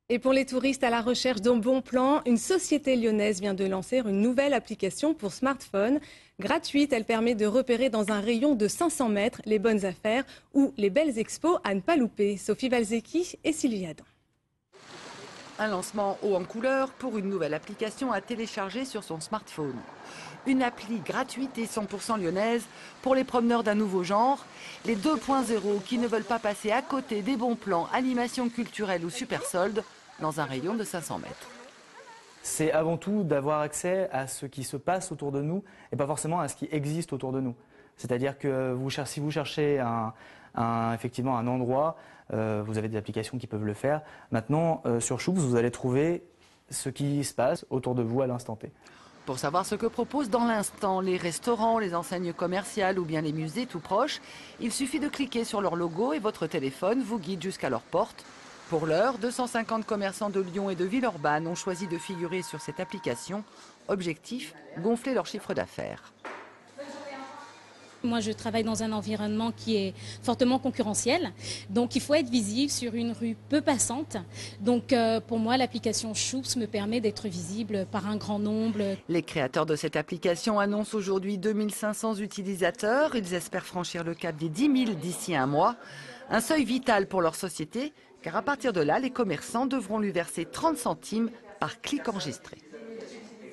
Et pour les touristes à la recherche d'un bon plan, une société lyonnaise vient de lancer une nouvelle application pour smartphone. Gratuite, elle permet de repérer dans un rayon de 500 mètres les bonnes affaires ou les belles expos à ne pas louper. Sophie Valzecchi et Sylvie Adam. Un lancement haut en couleur pour une nouvelle application à télécharger sur son smartphone. Une appli gratuite et 100% lyonnaise pour les promeneurs d'un nouveau genre, les 2.0 qui ne veulent pas passer à côté des bons plans, animations culturelles ou super soldes dans un rayon de 500 mètres. C'est avant tout d'avoir accès à ce qui se passe autour de nous et pas forcément à ce qui existe autour de nous. C'est-à-dire que si vous cherchez effectivement un endroit, vous avez des applications qui peuvent le faire. Maintenant, sur Choups, vous allez trouver ce qui se passe autour de vous à l'instant T. Pour savoir ce que proposent dans l'instant les restaurants, les enseignes commerciales ou bien les musées tout proches, il suffit de cliquer sur leur logo et votre téléphone vous guide jusqu'à leur porte. Pour l'heure, 250 commerçants de Lyon et de Villeurbanne ont choisi de figurer sur cette application. Objectif, gonfler leur chiffre d'affaires. Moi, je travaille dans un environnement qui est fortement concurrentiel. Donc, il faut être visible sur une rue peu passante. Donc, pour moi, l'application Choups me permet d'être visible par un grand nombre. Les créateurs de cette application annoncent aujourd'hui 2500 utilisateurs. Ils espèrent franchir le cap des 10 000 d'ici un mois. Un seuil vital pour leur société, car à partir de là, les commerçants devront lui verser 30 centimes par clic enregistré.